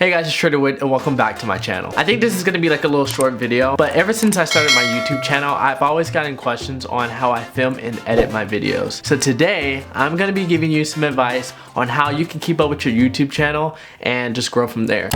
Hey guys, it's Trey DeWitt and welcome back to my channel. I think this is going to be like a little short video, but ever since I started my YouTube channel, I've always gotten questions on how I film and edit my videos. So today, I'm going to be giving you some advice on how you can keep up with your YouTube channel and just grow from there.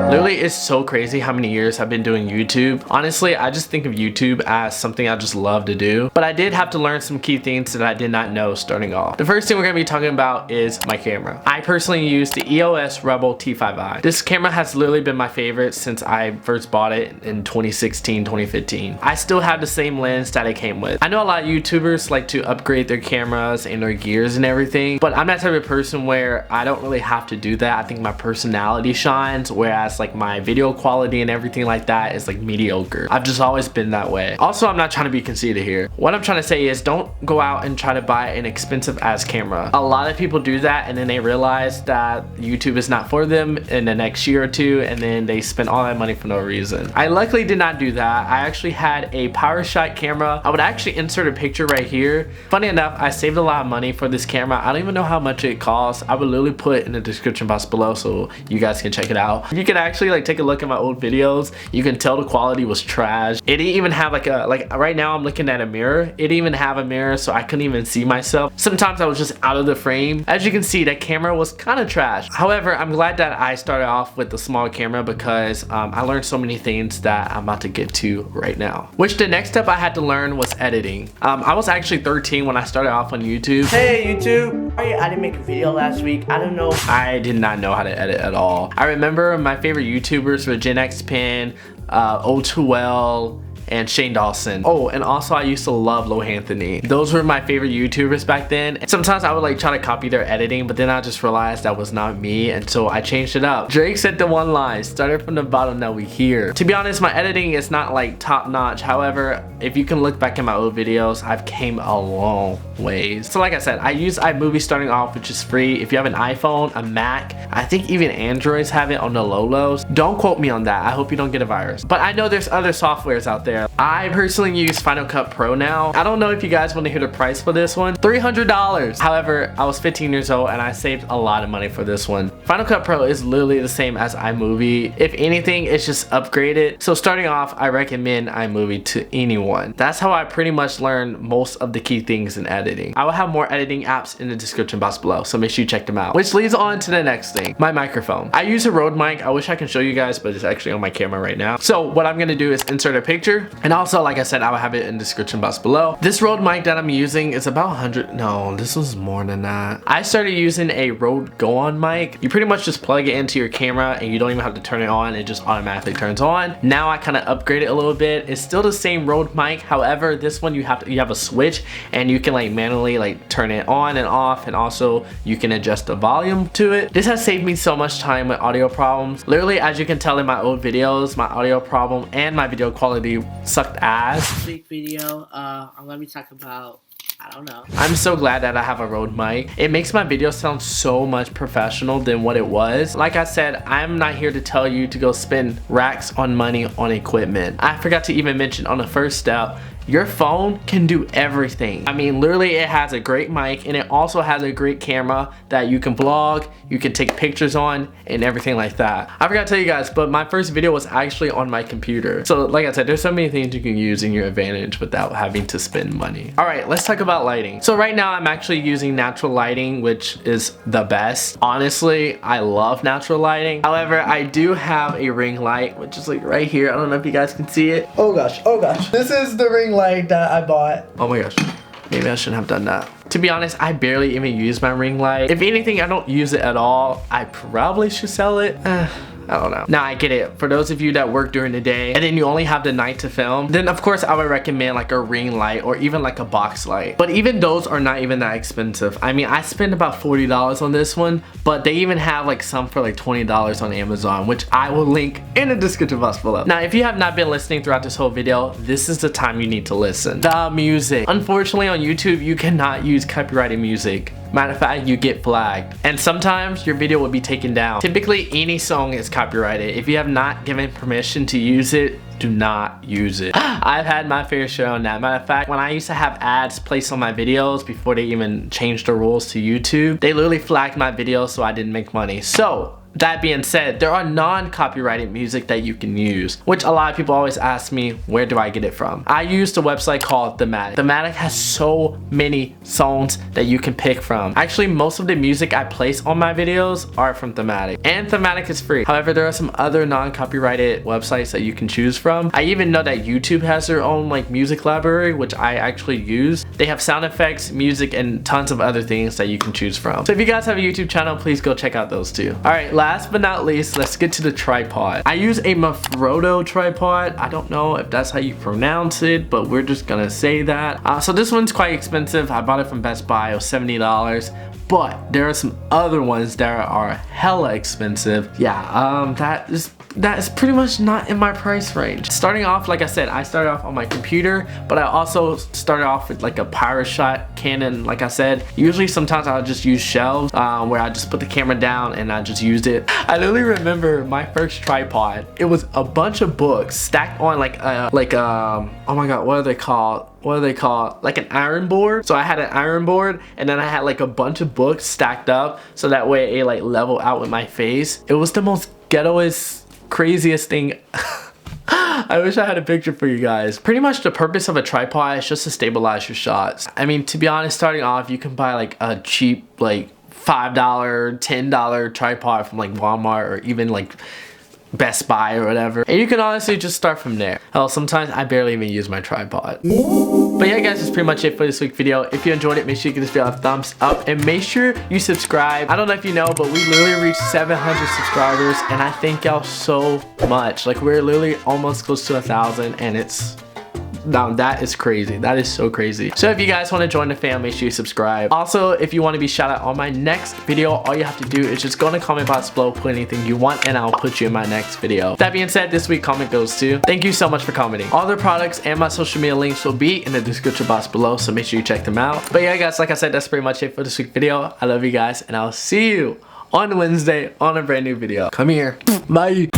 Literally, it's so crazy how many years I've been doing YouTube. Honestly, I just think of YouTube as something I just love to do. But I did have to learn some key things that I did not know starting off. The first thing we're going to be talking about is my camera. I personally use the EOS Rebel T5i. This camera has literally been my favorite since I first bought it in 2016, 2015. I still have the same lens that it came with. I know a lot of YouTubers like to upgrade their cameras and their gears and everything, but I'm that type of person where I don't really have to do that. I think my personality shines, whereas like my video quality and everything like that is like mediocre. I've just always been that way. Also, I'm not trying to be conceited here. What I'm trying to say is don't go out and try to buy an expensive ass camera. A lot of people do that and then they realize that YouTube is not for them in the next year or two, and then they spend all that money for no reason. I luckily did not do that. I actually had a power shot camera. I would actually insert a picture right here. Funny enough, I saved a lot of money for this camera. I don't even know how much it costs. I would literally put it in the description box below so you guys can check it out. You can actually like take a look at my old videos. You can tell the quality was trash. It didn't even have like right now I'm looking at a mirror. It didn't even have a mirror, so I couldn't even see myself. Sometimes I was just out of the frame. As you can see, that camera was kind of trash. However, I'm glad that I started off with the small camera because I learned so many things that I'm about to get to right now. Which the next step I had to learn was editing. I was actually 13 when I started off on YouTube. Hey YouTube! Sorry I didn't make a video last week. I don't know. I did not know how to edit at all. I remember my favorite YouTubers were Gen X Pin, O2L, and Shane Dawson. Oh, and also I used to love Anthony. Those were my favorite YouTubers back then. And sometimes I would like try to copy their editing, but then I just realized that was not me, and so I changed it up. Drake said the one line, started from the bottom, now we here. To be honest, my editing is not like top notch. However, if you can look back at my old videos, I've came a long ways. So like I said, I use iMovie starting off, which is free. If you have an iPhone, a Mac, I think even Androids have it on the lows. Don't quote me on that. I hope you don't get a virus. But I know there's other softwares out there. I personally use Final Cut Pro now. I don't know if you guys want to hear the price for this one. $300. However, I was 15 years old and I saved a lot of money for this one. Final Cut Pro is literally the same as iMovie. If anything, it's just upgraded. So starting off, I recommend iMovie to anyone. That's how I pretty much learned most of the key things in editing. I will have more editing apps in the description box below, so make sure you check them out. Which leads on to the next thing, my microphone. I use a Rode mic. I wish I can show you guys, but it's actually on my camera right now. So what I'm gonna do is insert a picture, and also, like I said, I will have it in the description box below. This Rode mic that I'm using is about 100, no, this was more than that. I started using a Rode Go On mic. You pretty much just plug it into your camera and you don't even have to turn it on, it just automatically turns on. Now I kind of upgrade it a little bit. It's still the same Rode mic, however, this one you have a switch and you can like manually like turn it on and off, and also you can adjust the volume to it. This has saved me so much time with audio problems. Literally, as you can tell in my old videos, my audio problem and my video quality sucked ass. This week video, I'm gonna be talking about, I don't know. I'm so glad that I have a Rode mic. It makes my videos sound so much professional than what it was. Like I said, I'm not here to tell you to go spend racks on money on equipment. I forgot to even mention on the first step, your phone can do everything. I mean, literally it has a great mic and it also has a great camera that you can vlog, you can take pictures on, and everything like that. I forgot to tell you guys, but my first video was actually on my computer. So like I said, there's so many things you can use in your advantage without having to spend money. All right, let's talk about lighting. So right now I'm actually using natural lighting, which is the best. Honestly, I love natural lighting. However, I do have a ring light, which is like right here. I don't know if you guys can see it. Oh gosh, oh gosh. This is the ring light that I bought. Oh my gosh, maybe I shouldn't have done that. To be honest, I barely even use my ring light. If anything, I don't use it at all. I probably should sell it. I don't know. Now I get it. For those of you that work during the day and then you only have the night to film, then of course I would recommend like a ring light or even like a box light. But even those are not even that expensive. I mean, I spent about $40 on this one, but they even have like some for like $20 on Amazon, which I will link in the description box below. Now, if you have not been listening throughout this whole video, this is the time you need to listen. The music. Unfortunately on YouTube, you cannot use copyrighted music. Matter of fact, you get flagged. And sometimes your video will be taken down. Typically, any song is copyrighted. If you have not given permission to use it, do not use it. I've had my fair share on that. Matter of fact, when I used to have ads placed on my videos before they even changed the rules to YouTube, they literally flagged my videos so I didn't make money. So that being said, there are non-copyrighted music that you can use, which a lot of people always ask me, where do I get it from? I use a website called Thematic. Thematic has so many songs that you can pick from. Actually, most of the music I place on my videos are from Thematic, and Thematic is free. However, there are some other non-copyrighted websites that you can choose from. I even know that YouTube has their own like music library, which I actually use. They have sound effects, music, and tons of other things that you can choose from. So if you guys have a YouTube channel, please go check out those too. All right, last but not least, let's get to the tripod. I use a Mafrodo tripod. I don't know if that's how you pronounce it, but we're just gonna say that. So this one's quite expensive. I bought it from Best Buy. It was $70. But there are some other ones that are hella expensive. Yeah, that is pretty much not in my price range. Starting off, like I said, I started off on my computer, but I also started off with like a PowerShot Canon. Like I said, usually sometimes I'll just use shelves where I just put the camera down and I just used it. I literally remember my first tripod. It was a bunch of books stacked on oh my god, what are they called? Like an iron board. So I had an iron board, and then I had like a bunch of books stacked up so that way it like level out with my face. It was the most ghettoest, craziest thing. I wish I had a picture for you guys. Pretty much the purpose of a tripod is just to stabilize your shots. I mean, to be honest, starting off, you can buy like a cheap like $5, $10 tripod from like Walmart or even like Best Buy or whatever, and you can honestly just start from there. Hell, sometimes I barely even use my tripod. But yeah guys, that's pretty much it for this week's video. If you enjoyed it, make sure you give this video a thumbs up and make sure you subscribe. I don't know if you know, but we literally reached 700 subscribers, and I thank y'all so much. Like, we're literally almost close to 1,000, and it's now that is crazy. That is so crazy. So if you guys want to join the fam, make sure you subscribe. Also, if you want to be shout out on my next video, all you have to do is just go in the comment box below, put anything you want, and I'll put you in my next video. That being said, this week comment goes to, thank you so much for commenting. All the products and my social media links will be in the description box below, so make sure you check them out. But yeah guys, like I said, that's pretty much it for this week's video. I love you guys, and I'll see you on Wednesday on a brand new video. Come here. Bye.